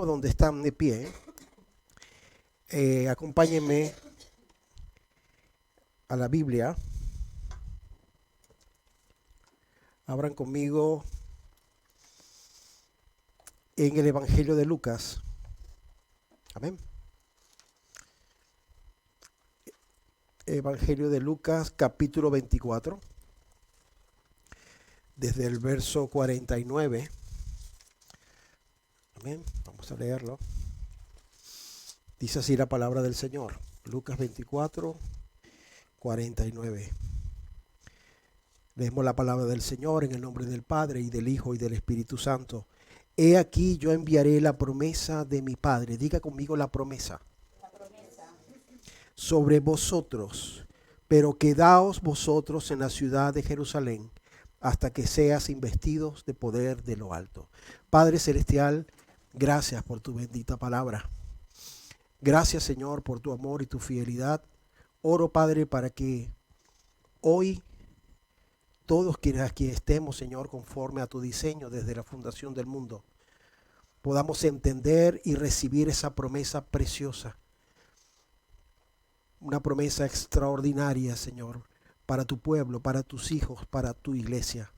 mismo donde están de pie, acompáñenme a la Biblia. Abran conmigo en el Evangelio de Lucas. Amén. Evangelio de Lucas, capítulo 24, desde el verso 49. Amén. Vamos a leerlo. Dice así la palabra del Señor. Lucas 24, 49. Leemos la palabra del Señor en el nombre del Padre, y del Hijo, y del Espíritu Santo. He aquí yo enviaré la promesa de mi Padre. Diga conmigo la promesa. Sobre vosotros, pero quedaos vosotros en la ciudad de Jerusalén hasta que seas investidos de poder de lo alto. Padre Celestial, gracias por tu bendita palabra. Gracias, Señor, por tu amor y tu fidelidad. Oro, Padre, para que hoy todos quienes aquí estemos, Señor, conforme a tu diseño desde la fundación del mundo, podamos entender y recibir esa promesa preciosa. Una promesa extraordinaria, Señor, para tu pueblo, para tus hijos, para tu iglesia.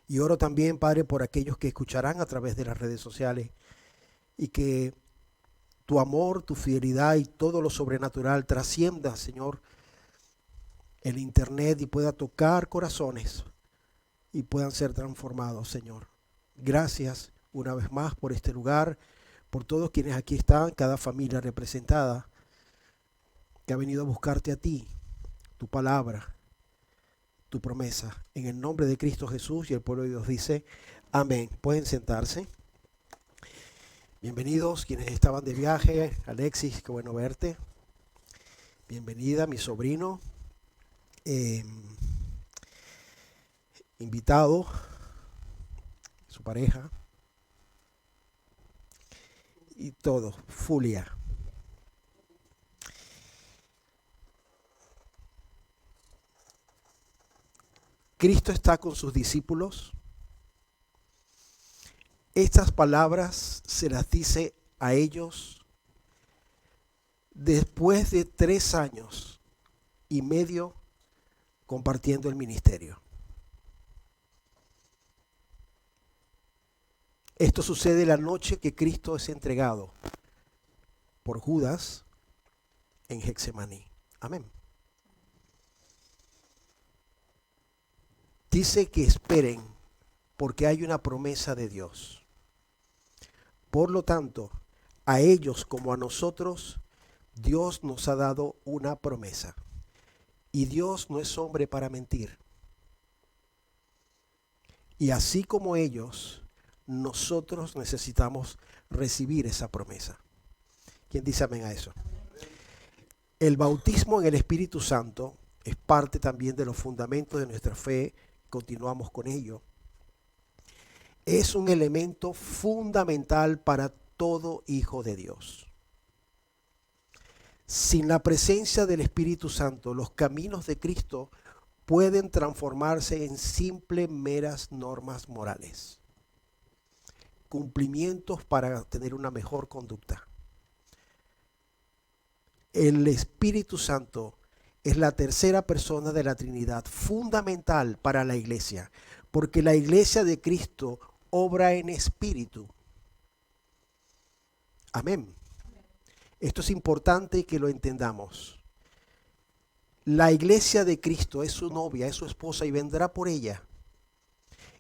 Y oro también, Padre, por aquellos que escucharán a través de las redes sociales y que tu amor, tu fidelidad y todo lo sobrenatural trascienda, Señor, el internet y pueda tocar corazones y puedan ser transformados, Señor. Gracias una vez más por este lugar, por todos quienes aquí están, cada familia representada, que ha venido a buscarte a ti, tu palabra, tu promesa. En el nombre de Cristo Jesús, y el pueblo de Dios dice, amén. Pueden sentarse. Bienvenidos quienes estaban de viaje. Alexis, qué bueno verte. Bienvenida, mi sobrino. Invitado, su pareja. Y todo, Fulia. Cristo está con sus discípulos. Estas palabras se las dice a ellos después de 3 años y medio compartiendo el ministerio. Esto sucede la noche que Cristo es entregado por Judas en Getsemaní. Amén. Dice que esperen porque hay una promesa de Dios. Por lo tanto, a ellos como a nosotros, Dios nos ha dado una promesa. Y Dios no es hombre para mentir. Y así como ellos, nosotros necesitamos recibir esa promesa. ¿Quién dice amén a eso? El bautismo en el Espíritu Santo es parte también de los fundamentos de nuestra fe. Continuamos con ello. Es un elemento fundamental para todo hijo de Dios. Sin la presencia del Espíritu Santo, los caminos de Cristo pueden transformarse en simples meras normas morales, cumplimientos para tener una mejor conducta. El Espíritu Santo es la tercera persona de la Trinidad, fundamental para la iglesia, porque la iglesia de Cristo obra en espíritu. Amén. Esto es importante que lo entendamos. La iglesia de Cristo es su novia, es su esposa y vendrá por ella.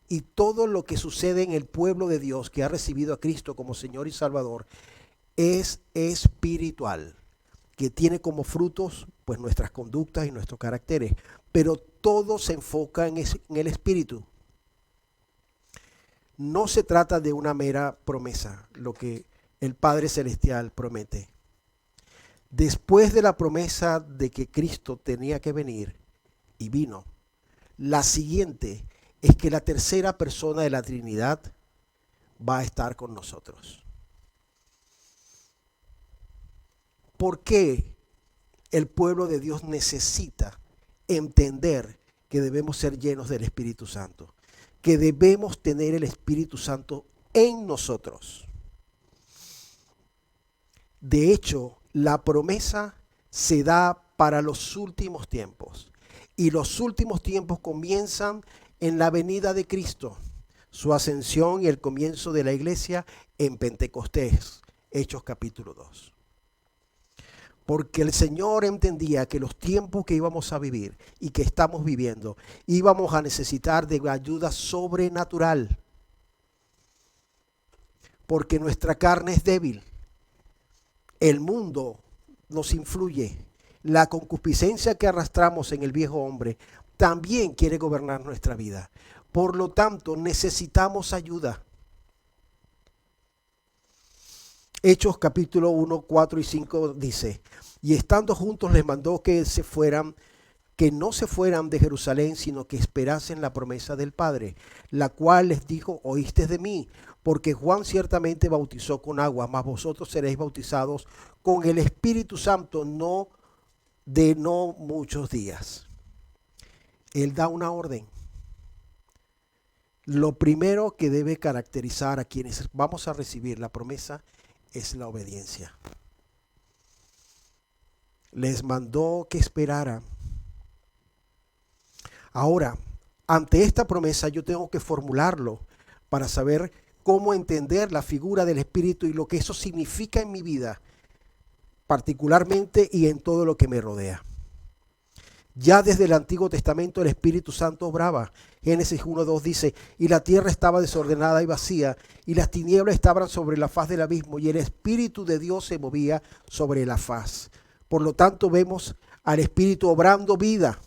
Y todo lo que sucede en el pueblo de Dios que ha recibido a Cristo como Señor y Salvador es espiritual, que tiene como frutos pues nuestras conductas y nuestros caracteres, pero todo se enfoca en el espíritu. No se trata de una mera promesa, lo que el Padre Celestial promete. Después de la promesa de que Cristo tenía que venir y vino, la siguiente es que la tercera persona de la Trinidad va a estar con nosotros. ¿Por qué el pueblo de Dios necesita entender que debemos ser llenos del Espíritu Santo? Que debemos tener el Espíritu Santo en nosotros. De hecho, la promesa se da para los últimos tiempos. Y los últimos tiempos comienzan en la venida de Cristo, su ascensión y el comienzo de la iglesia en Pentecostés, Hechos capítulo 2. Porque el Señor entendía que los tiempos que íbamos a vivir y que estamos viviendo, íbamos a necesitar de ayuda sobrenatural. Porque nuestra carne es débil. El mundo nos influye. La concupiscencia que arrastramos en el viejo hombre también quiere gobernar nuestra vida. Por lo tanto, necesitamos ayuda. Hechos capítulo 1, 4 y 5 dice: y estando juntos les mandó que no se fueran de Jerusalén, sino que esperasen la promesa del Padre, la cual les dijo: oíste de mí, porque Juan ciertamente bautizó con agua, mas vosotros seréis bautizados con el Espíritu Santo no muchos días. Él da una orden. Lo primero que debe caracterizar a quienes vamos a recibir la promesa es la obediencia. Les mandó que esperaran. Ahora, ante esta promesa yo tengo que formularlo para saber cómo entender la figura del Espíritu y lo que eso significa en mi vida, particularmente y en todo lo que me rodea. Ya desde el Antiguo Testamento el Espíritu Santo obraba. Génesis 1:2 dice: y la tierra estaba desordenada y vacía, y las tinieblas estaban sobre la faz del abismo, y el Espíritu de Dios se movía sobre la faz. Por lo tanto, vemos al Espíritu obrando vida.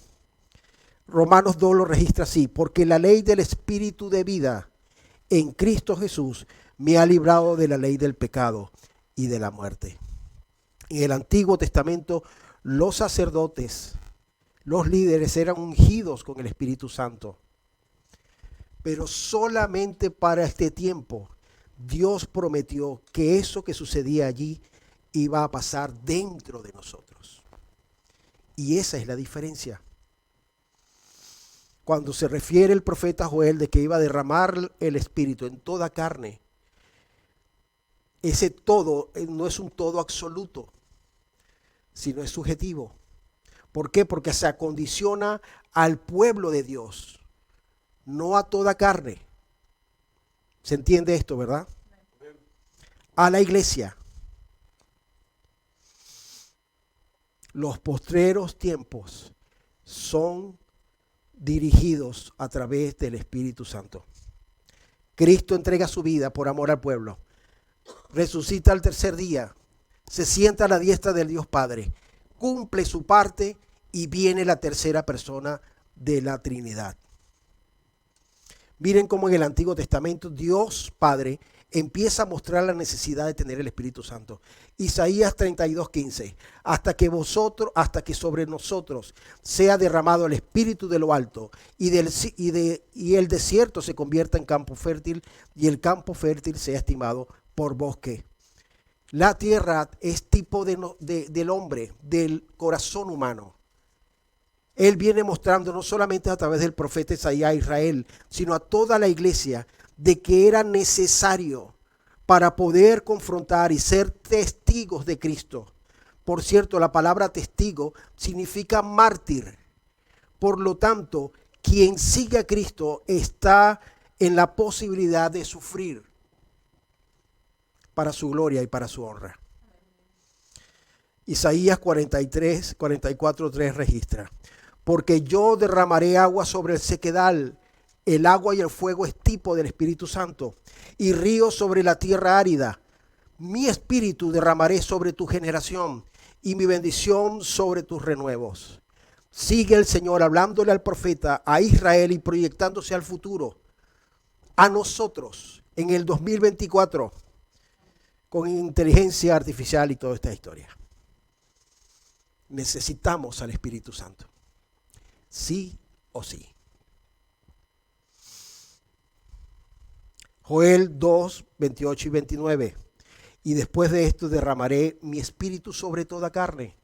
Romanos 2 lo registra así: porque la ley del Espíritu de vida en Cristo Jesús me ha librado de la ley del pecado y de la muerte. En el Antiguo Testamento, los sacerdotes, los líderes eran ungidos con el Espíritu Santo. Pero solamente para este tiempo Dios prometió que eso que sucedía allí iba a pasar dentro de nosotros. Y esa es la diferencia. Cuando se refiere el profeta Joel de que iba a derramar el Espíritu en toda carne, ese todo no es un todo absoluto, sino es subjetivo. ¿Por qué? Porque se acondiciona al pueblo de Dios, no a toda carne. ¿Se entiende esto, verdad? A la iglesia. Los postreros tiempos son dirigidos a través del Espíritu Santo. Cristo entrega su vida por amor al pueblo. Resucita al tercer día. Se sienta a la diestra del Dios Padre. Cumple su parte y viene la tercera persona de la Trinidad. Miren cómo en el Antiguo Testamento Dios Padre empieza a mostrar la necesidad de tener el Espíritu Santo. Isaías 32:15, hasta que sobre nosotros sea derramado el Espíritu de lo alto y el desierto se convierta en campo fértil y el campo fértil sea estimado por bosque. La tierra es tipo del hombre, del corazón humano. Él viene mostrando no solamente a través del profeta Isaías a Israel, sino a toda la iglesia, de que era necesario para poder confrontar y ser testigos de Cristo. Por cierto, la palabra testigo significa mártir. Por lo tanto, quien sigue a Cristo está en la posibilidad de sufrir para su gloria y para su honra. Isaías 44:3 registra: porque yo derramaré agua sobre el sequedal. El agua y el fuego es tipo del Espíritu Santo, y ríos sobre la tierra árida. Mi espíritu derramaré sobre tu generación, y mi bendición sobre tus renuevos. Sigue el Señor hablándole al profeta, a Israel, y proyectándose al futuro, a nosotros, en el 2024, con inteligencia artificial y toda esta historia. Necesitamos al Espíritu Santo, sí o sí. Joel 2, 28 y 29. Y después de esto derramaré mi espíritu sobre toda carne.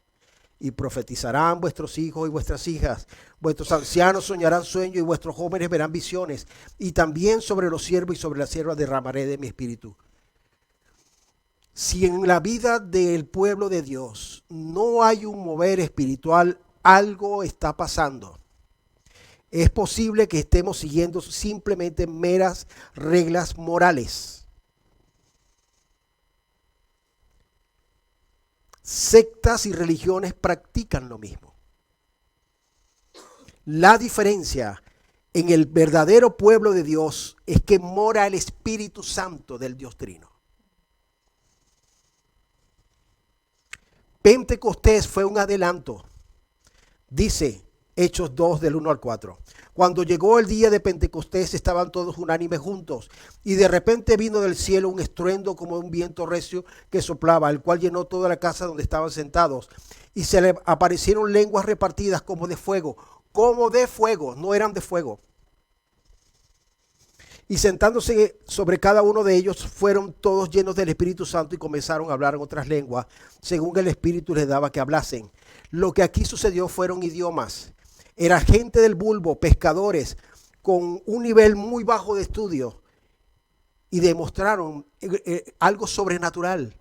Y profetizarán vuestros hijos y vuestras hijas. Vuestros ancianos soñarán sueños y vuestros jóvenes verán visiones. Y también sobre los siervos y sobre las siervas derramaré de mi espíritu. Si en la vida del pueblo de Dios no hay un mover espiritual, algo está pasando. Es posible que estemos siguiendo simplemente meras reglas morales. Sectas y religiones practican lo mismo. La diferencia en el verdadero pueblo de Dios es que mora el Espíritu Santo del Dios Trino. Pentecostés fue un adelanto. Dice Hechos 2 del 1 al 4. Cuando llegó el día de Pentecostés estaban todos unánimes juntos y de repente vino del cielo un estruendo como un viento recio que soplaba, el cual llenó toda la casa donde estaban sentados y se le aparecieron lenguas repartidas como de fuego, no eran de fuego. Y sentándose sobre cada uno de ellos fueron todos llenos del Espíritu Santo y comenzaron a hablar en otras lenguas según el Espíritu les daba que hablasen. Lo que aquí sucedió fueron idiomas. Era gente del vulgo, pescadores, con un nivel muy bajo de estudio. Y demostraron algo sobrenatural,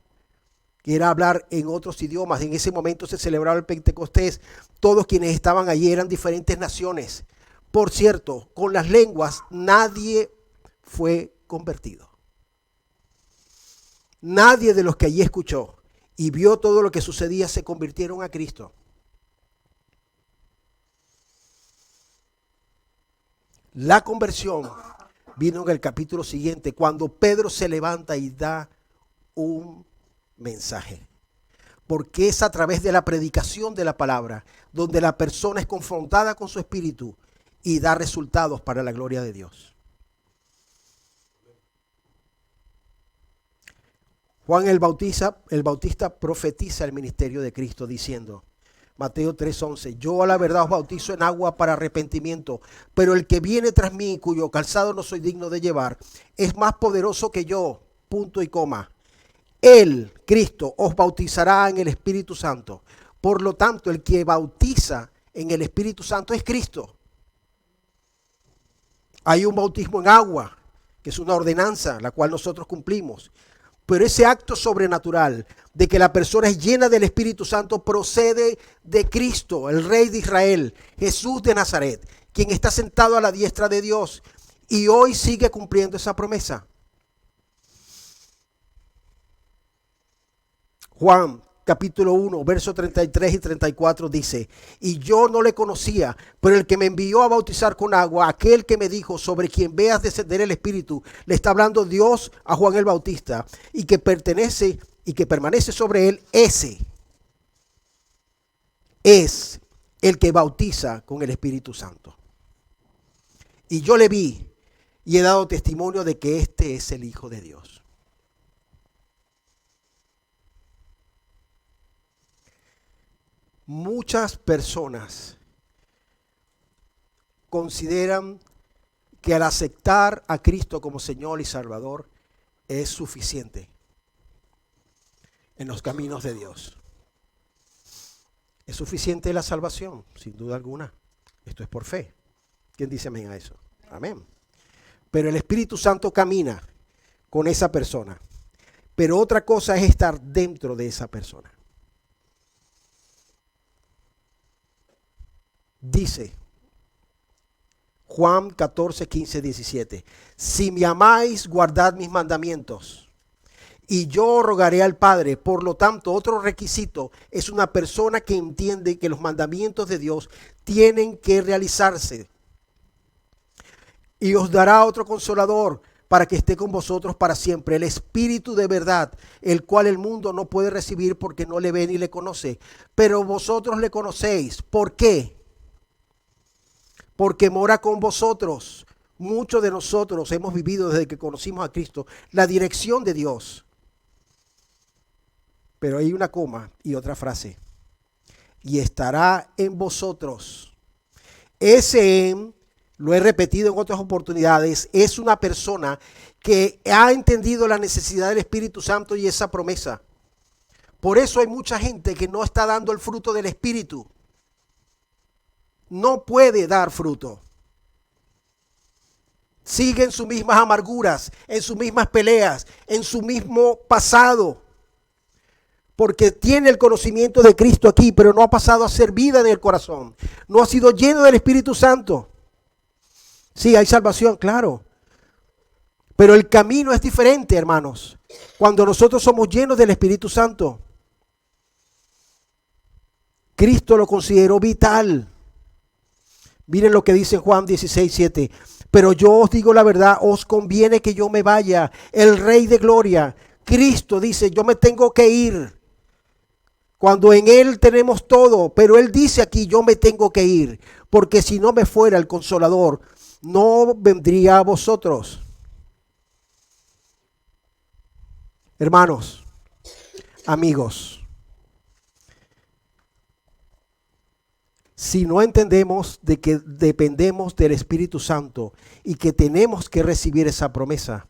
que era hablar en otros idiomas. En ese momento se celebraba el Pentecostés. Todos quienes estaban allí eran diferentes naciones. Por cierto, con las lenguas nadie fue convertido. Nadie de los que allí escuchó y vio todo lo que sucedía se convirtieron a Cristo. La conversión vino en el capítulo siguiente, cuando Pedro se levanta y da un mensaje. Porque es a través de la predicación de la palabra donde la persona es confrontada con su espíritu y da resultados para la gloria de Dios. Juan el Bautista profetiza el ministerio de Cristo diciendo, Mateo 3:11, yo a la verdad os bautizo en agua para arrepentimiento, pero el que viene tras mí, cuyo calzado no soy digno de llevar, es más poderoso que yo, punto y coma. Él, Cristo, os bautizará en el Espíritu Santo. Por lo tanto, el que bautiza en el Espíritu Santo es Cristo. Hay un bautismo en agua, que es una ordenanza, la cual nosotros cumplimos. Pero ese acto sobrenatural de que la persona es llena del Espíritu Santo procede de Cristo, el Rey de Israel, Jesús de Nazaret, quien está sentado a la diestra de Dios y hoy sigue cumpliendo esa promesa. Juan capítulo 1, versos 33 y 34 dice, y yo no le conocía, pero el que me envió a bautizar con agua, aquel que me dijo, sobre quien veas descender el Espíritu, le está hablando Dios a Juan el Bautista, y que permanece sobre él, ese es el que bautiza con el Espíritu Santo. Y yo le vi y he dado testimonio de que este es el Hijo de Dios. Muchas personas consideran que al aceptar a Cristo como Señor y Salvador es suficiente en los caminos de Dios. ¿Es suficiente la salvación? Sin duda alguna. Esto es por fe. ¿Quién dice amén a eso? Amén. Pero el Espíritu Santo camina con esa persona. Pero otra cosa es estar dentro de esa persona. Dice Juan 14, 15, 17. Si me amáis, guardad mis mandamientos. Y yo rogaré al Padre. Por lo tanto, otro requisito es una persona que entiende que los mandamientos de Dios tienen que realizarse. Y os dará otro consolador para que esté con vosotros para siempre, el Espíritu de verdad, el cual el mundo no puede recibir porque no le ve ni le conoce. Pero vosotros le conocéis. ¿Por qué? Porque mora con vosotros. Muchos de nosotros hemos vivido desde que conocimos a Cristo la dirección de Dios. Pero hay una coma y otra frase. Y estará en vosotros. Ese en, lo he repetido en otras oportunidades, es una persona que ha entendido la necesidad del Espíritu Santo y esa promesa. Por eso hay mucha gente que no está dando el fruto del Espíritu. No puede dar fruto. Sigue en sus mismas amarguras, en sus mismas peleas, en su mismo pasado. porque tiene el conocimiento de Cristo aquí, pero no ha pasado a ser vida en el corazón. No ha sido lleno del Espíritu Santo. Sí, hay salvación, claro. Pero el camino es diferente, hermanos. Cuando nosotros somos llenos del Espíritu Santo, Cristo lo consideró vital. Miren lo que dice Juan 16:7. Pero yo os digo la verdad, os conviene que yo me vaya. El Rey de Gloria, Cristo dice, yo me tengo que ir. Cuando en Él tenemos todo, pero Él dice aquí, yo me tengo que ir. Porque si no me fuera el Consolador, no vendría a vosotros. Hermanos, amigos, si no entendemos de que dependemos del Espíritu Santo y que tenemos que recibir esa promesa,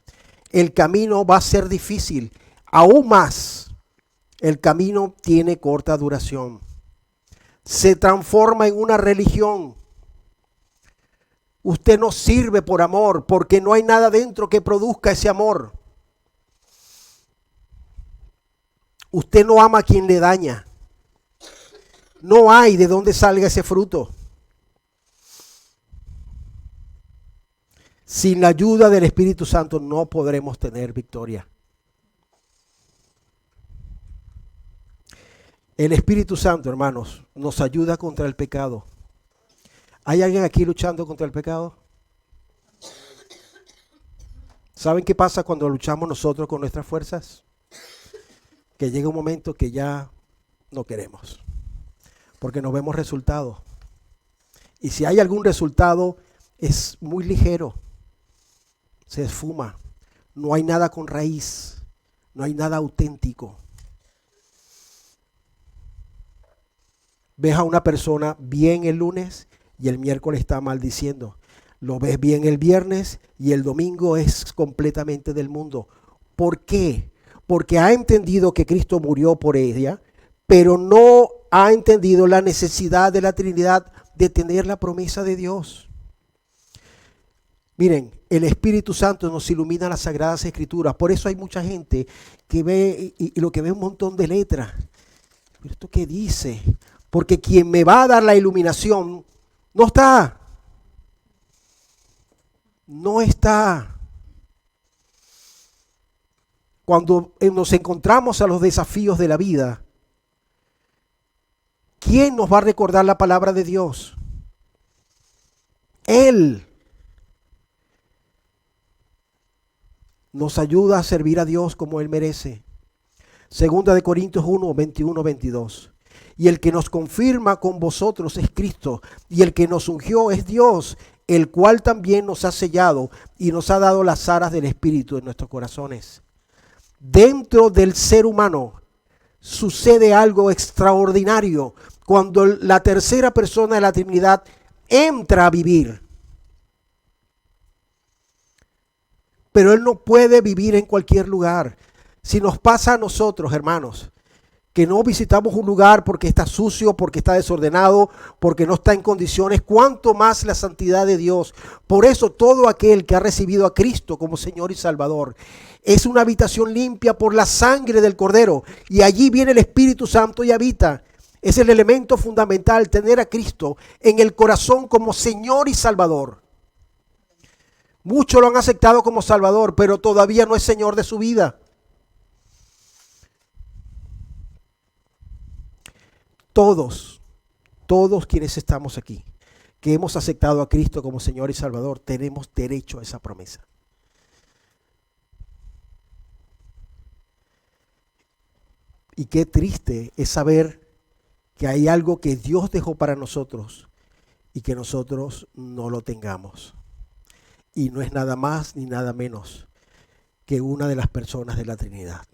el camino va a ser difícil. Aún más, el camino tiene corta duración. Se transforma en una religión. Usted no sirve por amor porque no hay nada dentro que produzca ese amor. Usted no ama a quien le daña. No hay de dónde salga ese fruto. Sin la ayuda del Espíritu Santo no podremos tener victoria. El Espíritu Santo, hermanos, nos ayuda contra el pecado. ¿Hay alguien aquí luchando contra el pecado? ¿Saben qué pasa cuando luchamos nosotros con nuestras fuerzas? Que llega un momento que ya no queremos, porque no vemos resultados. Y si hay algún resultado, es muy ligero, se esfuma. No hay nada con raíz, no hay nada auténtico. Ves a una persona bien el lunes y el miércoles está maldiciendo. Lo ves bien el viernes y el domingo es completamente del mundo. ¿Por qué? Porque ha entendido que Cristo murió por ella, pero no ha entendido la necesidad de la Trinidad de tener la promesa de Dios. Miren, el Espíritu Santo nos ilumina las Sagradas Escrituras. Por eso hay mucha gente que ve y lo que ve un montón de letras. ¿Pero esto qué dice? Porque quien me va a dar la iluminación no está. No está. Cuando nos encontramos a los desafíos de la vida, ¿quién nos va a recordar la palabra de Dios? Él nos ayuda a servir a Dios como Él merece. Segunda de Corintios 1, 21, 22. Y el que nos confirma con vosotros es Cristo, y el que nos ungió es Dios, el cual también nos ha sellado y nos ha dado las aras del Espíritu en nuestros corazones. Dentro del ser humano sucede algo extraordinario cuando la tercera persona de la Trinidad entra a vivir. Pero Él no puede vivir en cualquier lugar. Si nos pasa a nosotros, hermanos, que no visitamos un lugar porque está sucio, porque está desordenado, porque no está en condiciones, cuánto más la santidad de Dios. Por eso todo aquel que ha recibido a Cristo como Señor y Salvador es una habitación limpia por la sangre del Cordero, y allí viene el Espíritu Santo y habita. Es el elemento fundamental, tener a Cristo en el corazón como Señor y Salvador. Muchos lo han aceptado como Salvador, pero todavía no es Señor de su vida. Todos quienes estamos aquí, que hemos aceptado a Cristo como Señor y Salvador, tenemos derecho a esa promesa. Y qué triste es saber que hay algo que Dios dejó para nosotros y que nosotros no lo tengamos. Y no es nada más ni nada menos que una de las personas de la Trinidad.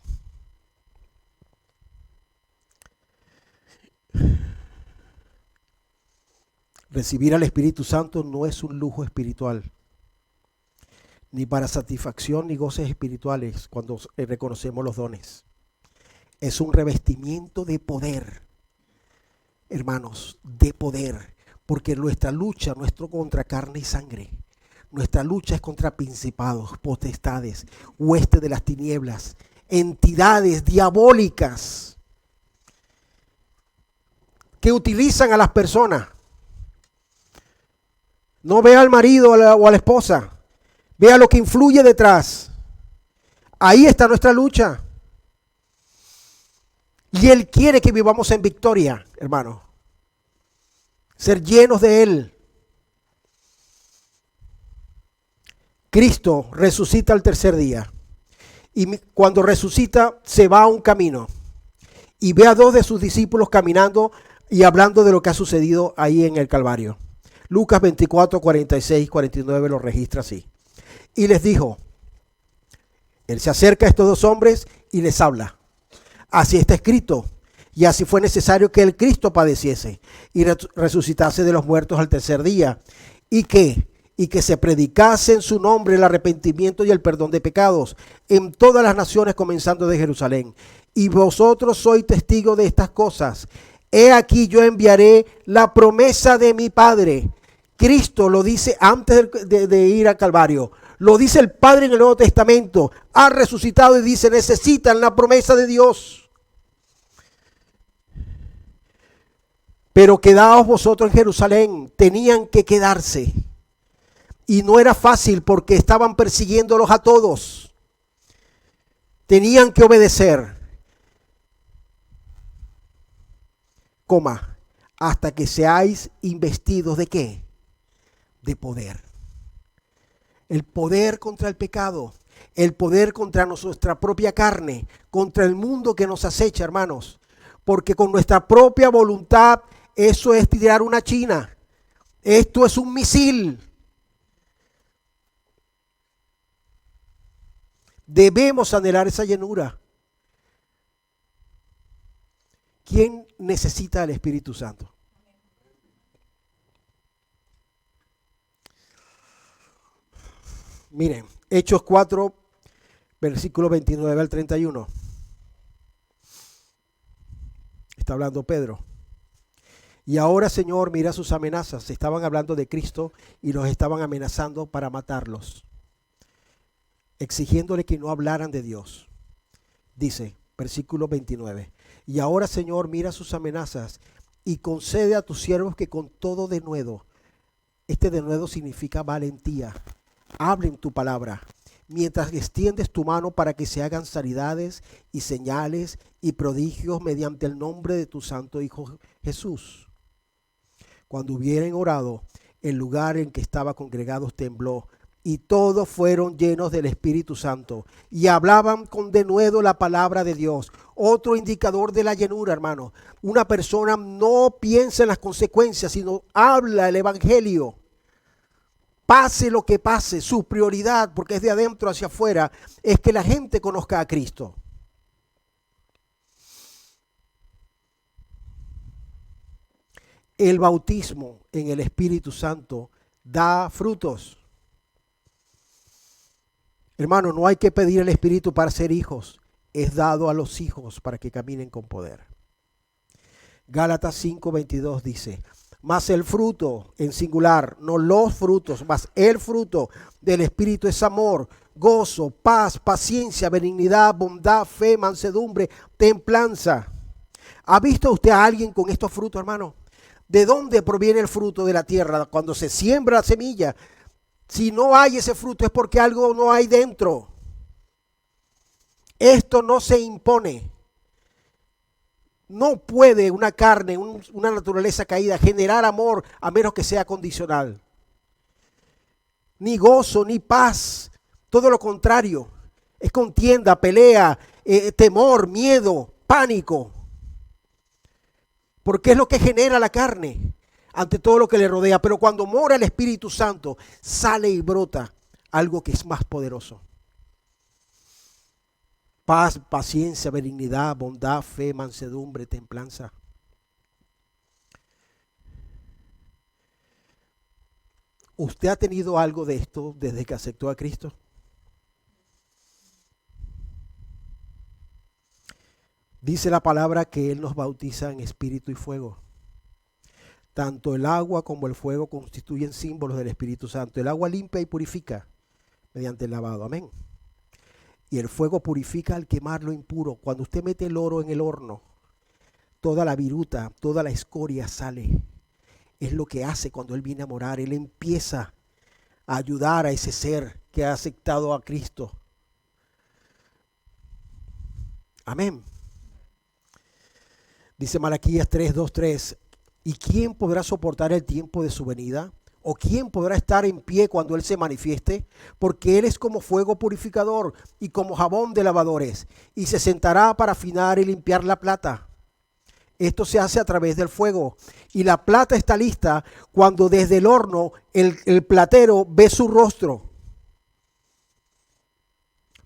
Recibir al Espíritu Santo no es un lujo espiritual, ni para satisfacción ni goces espirituales cuando reconocemos los dones. Es un revestimiento de poder, hermanos, de poder, porque nuestra lucha no es contra carne y sangre. Nuestra lucha es contra principados, potestades, huestes de las tinieblas, entidades diabólicas que utilizan a las personas. No vea al marido o a la esposa. Vea lo que influye detrás. Ahí está nuestra lucha. Y Él quiere que vivamos en victoria, hermano. Ser llenos de Él. Cristo resucita al tercer día. Y cuando resucita, se va a un camino. Y ve a 2 de sus discípulos caminando y hablando de lo que ha sucedido ahí en el Calvario. Lucas 24, 46 y 49 lo registra así. Y les dijo, Él se acerca a estos 2 hombres y les habla. Así está escrito, y así fue necesario que el Cristo padeciese y resucitase de los muertos al tercer día, y que se predicase en su nombre el arrepentimiento y el perdón de pecados en todas las naciones, comenzando de Jerusalén. Y vosotros sois testigos de estas cosas. He aquí yo enviaré la promesa de mi Padre. Cristo lo dice antes de ir al Calvario. Lo dice el Padre en el Nuevo Testamento. Ha resucitado y dice, necesitan la promesa de Dios. Pero quedaos vosotros en Jerusalén. Tenían que quedarse. Y no era fácil porque estaban persiguiéndolos a todos. Tenían que obedecer. Hasta que seáis investidos ¿de qué? De poder. El poder contra el pecado, el poder contra nuestra propia carne, contra el mundo que nos acecha, hermanos. Porque con nuestra propia voluntad, eso es tirar una china. Esto es un misil. Debemos anhelar esa llenura. ¿Quién necesita el Espíritu Santo? Miren, Hechos 4, versículo 29 al 31. Está hablando Pedro. Y ahora, Señor, mira sus amenazas. Estaban hablando de Cristo y los estaban amenazando para matarlos, exigiéndole que no hablaran de Dios. Dice, versículo 29. Y ahora, Señor, mira sus amenazas y concede a tus siervos que con todo denuedo, este denuedo significa valentía, hablen tu palabra, mientras extiendes tu mano para que se hagan sanidades y señales y prodigios mediante el nombre de tu santo Hijo Jesús. Cuando hubieren orado, el lugar en que estaba congregados tembló, y todos fueron llenos del Espíritu Santo y hablaban con denuedo la palabra de Dios. Otro indicador de la llenura, hermano. Una persona no piensa en las consecuencias, sino habla el Evangelio. Pase lo que pase, su prioridad, porque es de adentro hacia afuera, es que la gente conozca a Cristo. El bautismo en el Espíritu Santo da frutos. Hermano, no hay que pedir el Espíritu para ser hijos. Es dado a los hijos para que caminen con poder. Gálatas 5:22 dice, mas el fruto en singular, no los frutos, mas el fruto del Espíritu es amor, gozo, paz, paciencia, benignidad, bondad, fe, mansedumbre, templanza. ¿Ha visto usted a alguien con estos frutos, hermano? ¿De dónde proviene el fruto de la tierra? Cuando se siembra la semilla. Si no hay ese fruto es porque algo no hay dentro. Esto no se impone. No puede una carne, una naturaleza caída generar amor a menos que sea condicional. Ni gozo, ni paz. Todo lo contrario. Es contienda, pelea, temor, miedo, pánico. Porque es lo que genera la carne ante todo lo que le rodea. Pero cuando mora el Espíritu Santo, sale y brota algo que es más poderoso. Paz, paciencia, benignidad, bondad, fe, mansedumbre, templanza. ¿Usted ha tenido algo de esto desde que aceptó a Cristo? Dice la palabra que Él nos bautiza en espíritu y fuego. Tanto el agua como el fuego constituyen símbolos del Espíritu Santo. El agua limpia y purifica mediante el lavado. Amén. Y el fuego purifica al quemar lo impuro. Cuando usted mete el oro en el horno, toda la viruta, toda la escoria sale. Es lo que hace cuando Él viene a morar. Él empieza a ayudar a ese ser que ha aceptado a Cristo. Amén. Dice Malaquías 3:2-3, ¿y quién podrá soportar el tiempo de su venida? ¿O quién podrá estar en pie cuando Él se manifieste? Porque Él es como fuego purificador y como jabón de lavadores, y se sentará para afinar y limpiar la plata. Esto se hace a través del fuego, y la plata está lista cuando desde el horno el platero ve su rostro.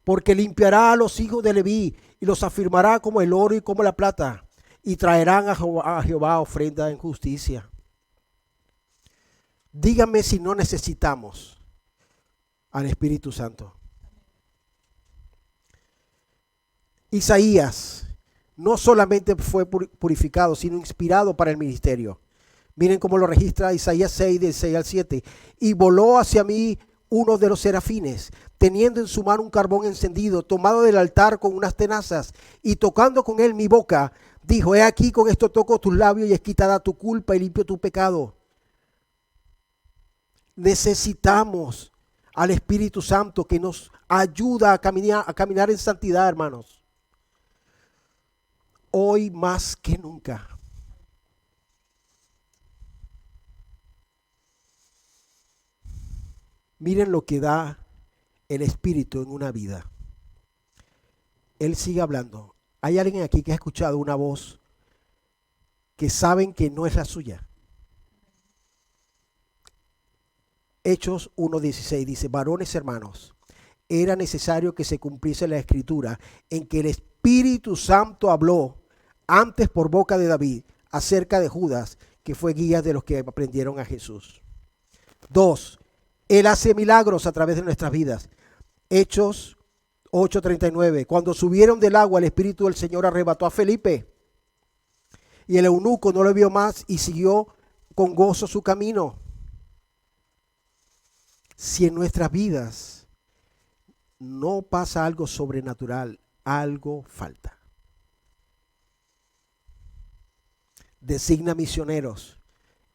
Porque limpiará a los hijos de Leví y los afirmará como el oro y como la plata, y traerán a Jehová ofrenda en justicia. Díganme si no necesitamos al Espíritu Santo. Isaías no solamente fue purificado, sino inspirado para el ministerio. Miren cómo lo registra Isaías 6, del 6 al 7. Y voló hacia mí uno de los serafines, teniendo en su mano un carbón encendido, tomado del altar con unas tenazas, y tocando con él mi boca, dijo: he aquí, con esto toco tus labios y es quitada tu culpa y limpio tu pecado. Necesitamos al Espíritu Santo que nos ayuda a caminar en santidad, hermanos. Hoy más que nunca. Miren lo que da el Espíritu en una vida. Él sigue hablando. ¿Hay alguien aquí que ha escuchado una voz que saben que no es la suya? Hechos 1:16 dice: varones hermanos, era necesario que se cumpliese la escritura en que el Espíritu Santo habló antes por boca de David acerca de Judas, que fue guía de los que aprendieron a Jesús. 2. Él hace milagros a través de nuestras vidas. Hechos 8:39. Cuando subieron del agua, el Espíritu del Señor arrebató a Felipe, y el eunuco no lo vio más y siguió con gozo su camino. Si en nuestras vidas no pasa algo sobrenatural, algo falta. Designa misioneros.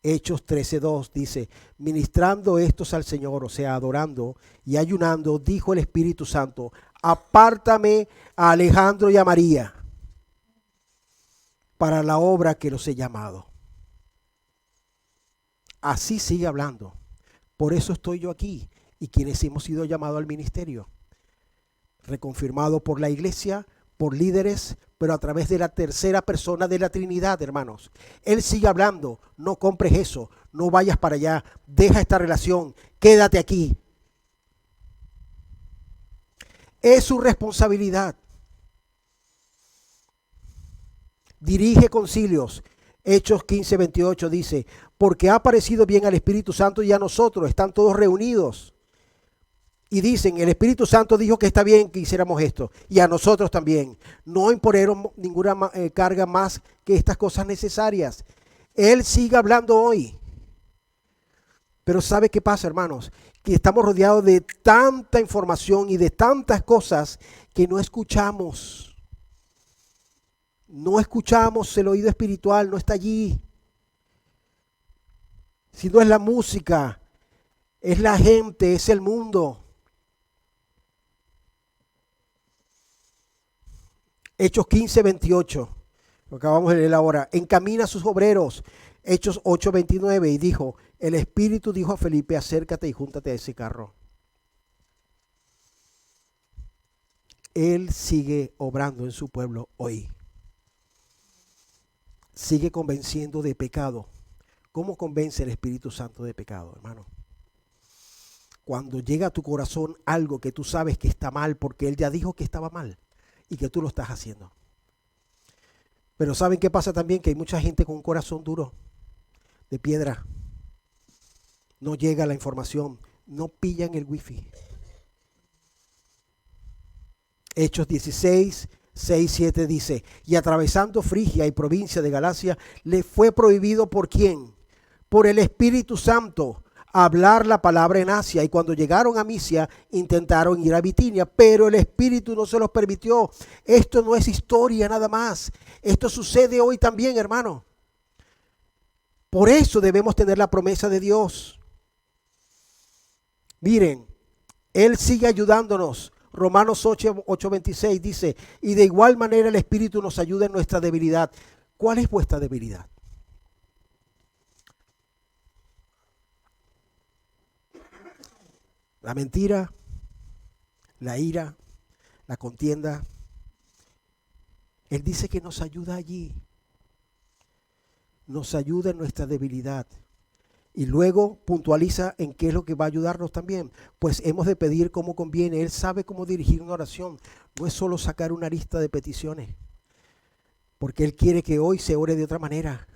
Hechos 13:2 dice: ministrando estos al Señor, o sea, adorando y ayunando, dijo el Espíritu Santo: apártame a Alejandro y a María para la obra que los he llamado. Así sigue hablando. Por eso estoy yo aquí, y quienes hemos sido llamados al ministerio, reconfirmado por la iglesia, por líderes, pero a través de la tercera persona de la Trinidad, hermanos. Él sigue hablando: no compres eso, no vayas para allá, deja esta relación, quédate aquí. Es su responsabilidad. Dirige concilios. Hechos 15:28 dice: porque ha parecido bien al Espíritu Santo y a nosotros, están todos reunidos. Y dicen: el Espíritu Santo dijo que está bien que hiciéramos esto, y a nosotros también. No imponieron ninguna carga más que estas cosas necesarias. Él sigue hablando hoy. Pero ¿sabe qué pasa, hermanos? Que estamos rodeados de tanta información y de tantas cosas que no escuchamos. No escuchamos, el oído espiritual no está allí. Si no es la música, es la gente, es el mundo. Hechos 15:28, lo acabamos de leer ahora. Encamina a sus obreros. Hechos 8:29, y dijo: el Espíritu dijo a Felipe: acércate y júntate a ese carro. Él sigue obrando en su pueblo hoy. Sigue convenciendo de pecado. ¿Cómo convence el Espíritu Santo de pecado, hermano? Cuando llega a tu corazón algo que tú sabes que está mal, porque Él ya dijo que estaba mal y que tú lo estás haciendo. Pero ¿saben qué pasa también? Que hay mucha gente con un corazón duro, de piedra. No llega la información, no pillan el wifi. Hechos 16:6-7 dice: y atravesando Frigia y provincia de Galacia, le fue prohibido ¿por quién? Por el Espíritu Santo, hablar la palabra en Asia, y cuando llegaron a Misia intentaron ir a Bitinia, pero el Espíritu no se los permitió. Esto no es historia nada más. Esto sucede hoy también, hermano. Por eso debemos tener la promesa de Dios. Miren, Él sigue ayudándonos. Romanos 8:26 dice, y de igual manera el Espíritu nos ayuda en nuestra debilidad. ¿Cuál es vuestra debilidad? La mentira, la ira, la contienda. Él dice que nos ayuda allí. Nos ayuda en nuestra debilidad. Y luego puntualiza en qué es lo que va a ayudarnos también. Pues hemos de pedir como conviene. Él sabe cómo dirigir una oración. No es solo sacar una lista de peticiones. Porque Él quiere que hoy se ore de otra manera.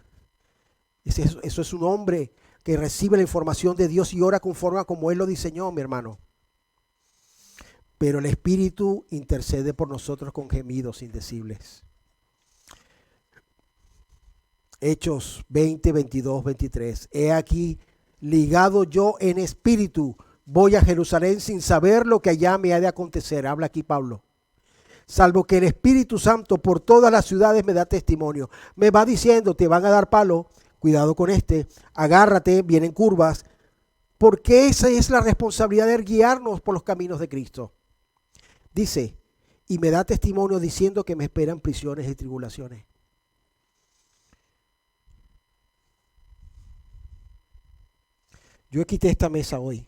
Eso es un hombre que recibe la información de Dios y ora conforme a como Él lo diseñó, mi hermano. Pero el Espíritu intercede por nosotros con gemidos indecibles. Hechos 20, 22, 23. He aquí, ligado yo en espíritu, voy a Jerusalén sin saber lo que allá me ha de acontecer. Habla aquí Pablo. Salvo que el Espíritu Santo por todas las ciudades me da testimonio. Me va diciendo, te van a dar palo, cuidado con este, agárrate, vienen curvas. Porque esa es la responsabilidad de guiarnos por los caminos de Cristo. Dice, y me da testimonio diciendo que me esperan prisiones y tribulaciones. Yo quité esta mesa hoy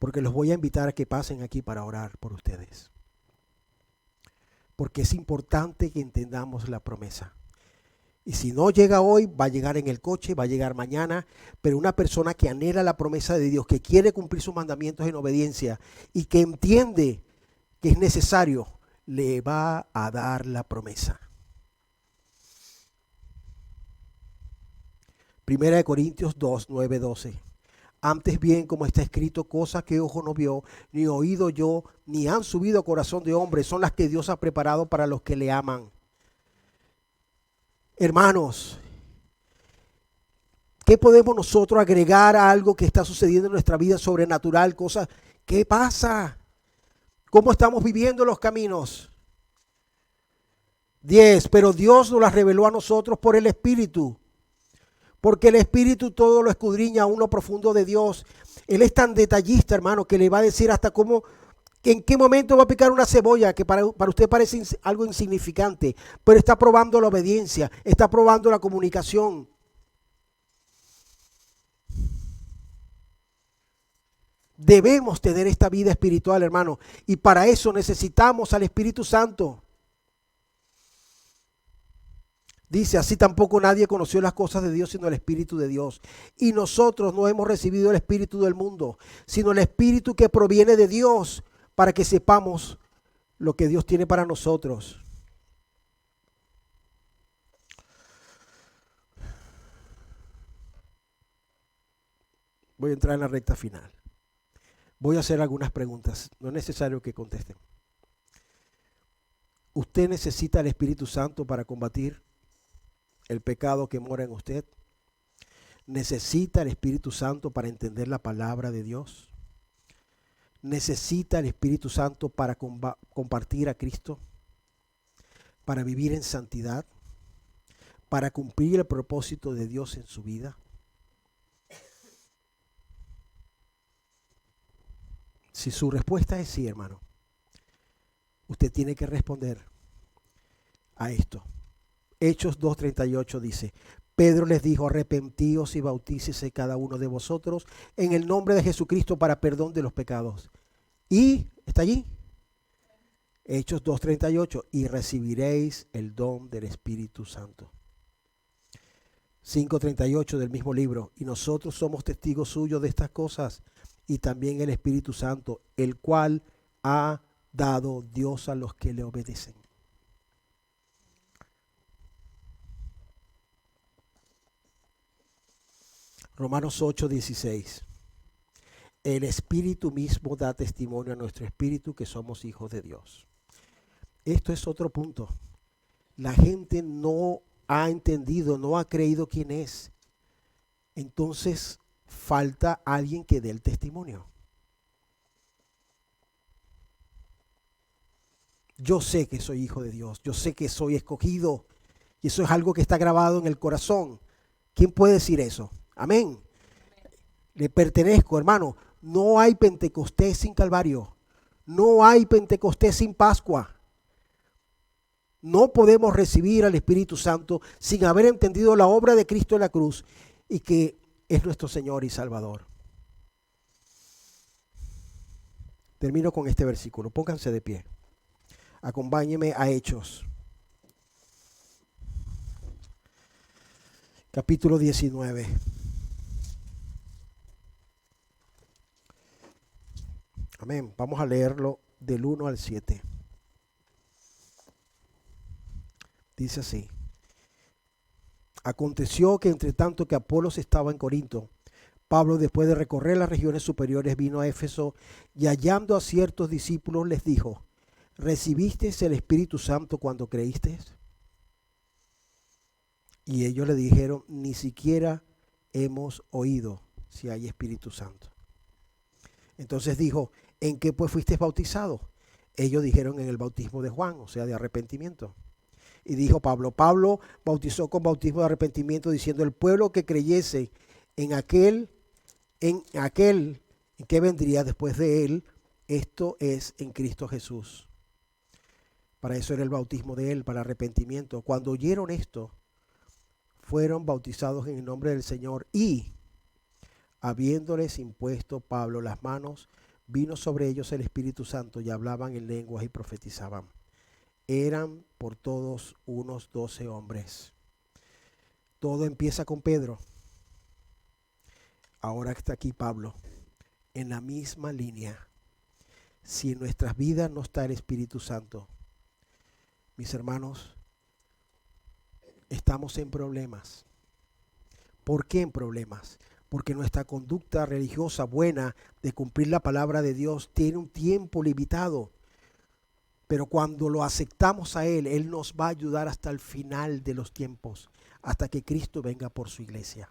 porque los voy a invitar a que pasen aquí para orar por ustedes. Porque es importante que entendamos la promesa. Y si no llega hoy, va a llegar en el coche, va a llegar mañana. Pero una persona que anhela la promesa de Dios, que quiere cumplir sus mandamientos en obediencia y que entiende que es necesario, le va a dar la promesa. Primera de Corintios 2, 9, 12. Antes bien, como está escrito, cosas que ojo no vio, ni oído yo, ni han subido a corazón de hombre, son las que Dios ha preparado para los que le aman. Hermanos, ¿qué podemos nosotros agregar a algo que está sucediendo en nuestra vida sobrenatural? Cosas, ¿qué pasa? ¿Cómo estamos viviendo los caminos? 10. Pero Dios nos las reveló a nosotros por el Espíritu. Porque el Espíritu todo lo escudriña aún lo profundo de Dios. Él es tan detallista, hermano, que le va a decir hasta cómo, en qué momento va a picar una cebolla, que para usted parece algo insignificante, pero está probando la obediencia, está probando la comunicación. Debemos tener esta vida espiritual, hermano, y para eso necesitamos al Espíritu Santo. Dice, así tampoco nadie conoció las cosas de Dios sino el Espíritu de Dios. Y nosotros no hemos recibido el Espíritu del mundo, sino el Espíritu que proviene de Dios, para que sepamos lo que Dios tiene para nosotros. Voy a entrar en la recta final. Voy a hacer algunas preguntas. No es necesario que contesten. ¿Usted necesita el Espíritu Santo para combatir el pecado que mora en usted? ¿Necesita el Espíritu Santo para entender la palabra de Dios? ¿Necesita el Espíritu Santo para compartir a Cristo? ¿Para vivir en santidad? ¿Para cumplir el propósito de Dios en su vida? Si su respuesta es sí, hermano, usted tiene que responder a esto. Hechos 2:38 dice, Pedro les dijo, arrepentíos y bautícese cada uno de vosotros en el nombre de Jesucristo para perdón de los pecados. Y, ¿está allí? Hechos 2:38, y recibiréis el don del Espíritu Santo. 5:38 del mismo libro, y nosotros somos testigos suyos de estas cosas, y también el Espíritu Santo, el cual ha dado Dios a los que le obedecen. Romanos 8:16. El Espíritu mismo da testimonio a nuestro espíritu que somos hijos de Dios. Esto es otro punto. La gente no ha entendido, no ha creído quién es. Entonces falta alguien que dé el testimonio. Yo sé que soy hijo de Dios, yo sé que soy escogido, y eso es algo que está grabado en el corazón. ¿Quién puede decir eso? Amén. Le pertenezco, hermano. No hay Pentecostés sin Calvario. No hay Pentecostés sin Pascua. No podemos recibir al Espíritu Santo sin haber entendido la obra de Cristo en la cruz y que es nuestro Señor y Salvador. Termino con este versículo. Pónganse de pie. Acompáñenme a Hechos. Capítulo 19. Amén. Vamos a leerlo del 1 al 7. Dice así. Aconteció que entre tanto que Apolos estaba en Corinto, Pablo, después de recorrer las regiones superiores, vino a Éfeso y hallando a ciertos discípulos les dijo: ¿recibisteis el Espíritu Santo cuando creísteis? Y ellos le dijeron: ni siquiera hemos oído si hay Espíritu Santo. Entonces dijo: ¿en qué pues fuisteis bautizados? Ellos dijeron: en el bautismo de Juan, o sea, de arrepentimiento. Y dijo Pablo bautizó con bautismo de arrepentimiento, diciendo: el pueblo que creyese en aquel que vendría después de él, esto es, en Cristo Jesús. Para eso era el bautismo de él, para arrepentimiento. Cuando oyeron esto, fueron bautizados en el nombre del Señor, y habiéndoles impuesto Pablo las manos, vino sobre ellos el Espíritu Santo, y hablaban en lenguas y profetizaban. Eran por todos unos 12 hombres. Todo empieza con Pedro. Ahora está aquí Pablo, en la misma línea. Si en nuestras vidas no está el Espíritu Santo, mis hermanos, estamos en problemas. ¿Por qué en problemas? Porque nuestra conducta religiosa buena de cumplir la palabra de Dios tiene un tiempo limitado. Pero cuando lo aceptamos a Él, Él nos va a ayudar hasta el final de los tiempos, hasta que Cristo venga por su iglesia.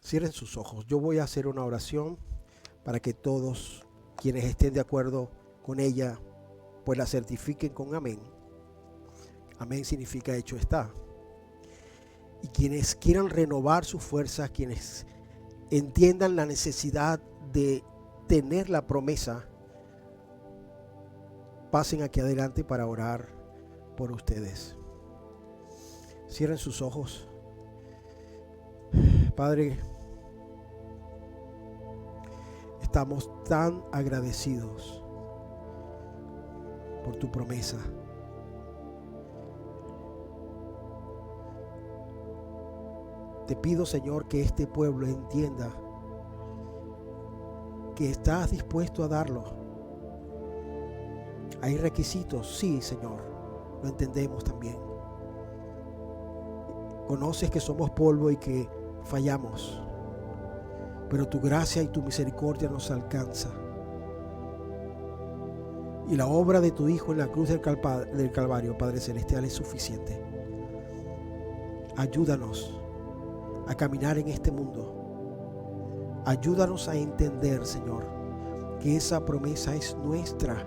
Cierren sus ojos. Yo voy a hacer una oración para que todos quienes estén de acuerdo con ella, pues la certifiquen con amén. Amén significa hecho está. Y quienes quieran renovar sus fuerzas, quienes entiendan la necesidad de tener la promesa, pasen aquí adelante para orar por ustedes. Cierren sus ojos. Padre, estamos tan agradecidos por tu promesa. Te pido, Señor, que este pueblo entienda que estás dispuesto a darlo. Hay requisitos, sí, Señor, lo entendemos también. Conoces que somos polvo y que fallamos, pero tu gracia y tu misericordia nos alcanza. Y la obra de tu Hijo en la cruz del Calvario, Padre Celestial, es suficiente. Ayúdanos a caminar en este mundo. Ayúdanos a entender, Señor, que esa promesa es nuestra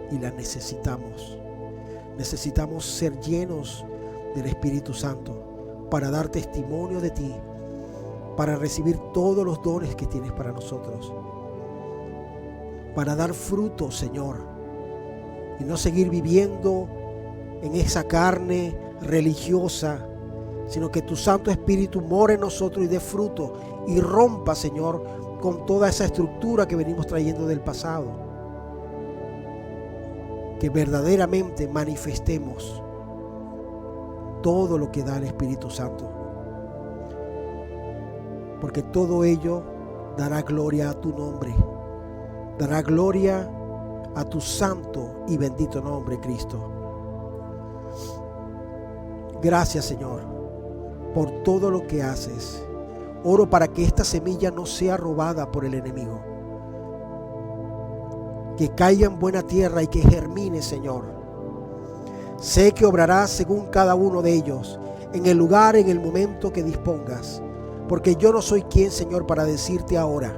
y la necesitamos. Necesitamos ser llenos del Espíritu Santo para dar testimonio de ti, para recibir todos los dones que tienes para nosotros, para dar fruto, Señor, y no seguir viviendo en esa carne religiosa, sino que tu Santo Espíritu more en nosotros y dé fruto y rompa, Señor, con toda esa estructura que venimos trayendo del pasado. Que verdaderamente manifestemos todo lo que da el Espíritu Santo, porque todo ello dará gloria a tu nombre, dará gloria a tu santo y bendito nombre, Cristo. Gracias, Señor, por todo lo que haces. Oro para que esta semilla no sea robada por el enemigo, que caiga en buena tierra y que germine, Señor. Sé que obrarás según cada uno de ellos en el lugar, en el momento que dispongas. Porque yo no soy quien, Señor, para decirte ahora.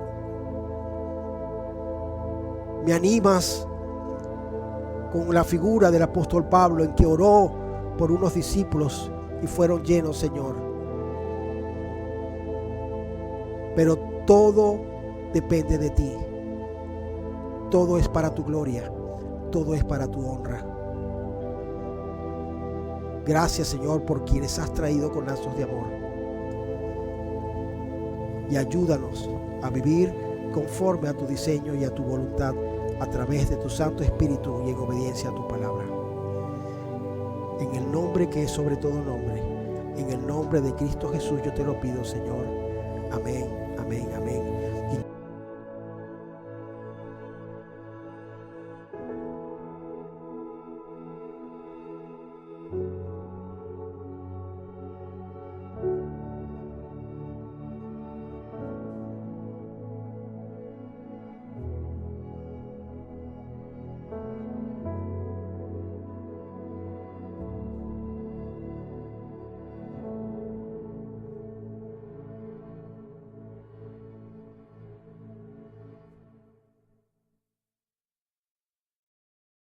Me animas con la figura del apóstol Pablo, en que oró por unos discípulos y fueron llenos, Señor. Pero todo depende de ti. Todo es para tu gloria. Todo es para tu honra. Gracias, Señor, por quienes has traído con lazos de amor. Y ayúdanos a vivir conforme a tu diseño y a tu voluntad a través de tu Santo Espíritu y en obediencia a tu palabra. En el nombre que es sobre todo nombre, en el nombre de Cristo Jesús yo te lo pido, Señor. Amén, amén, amén.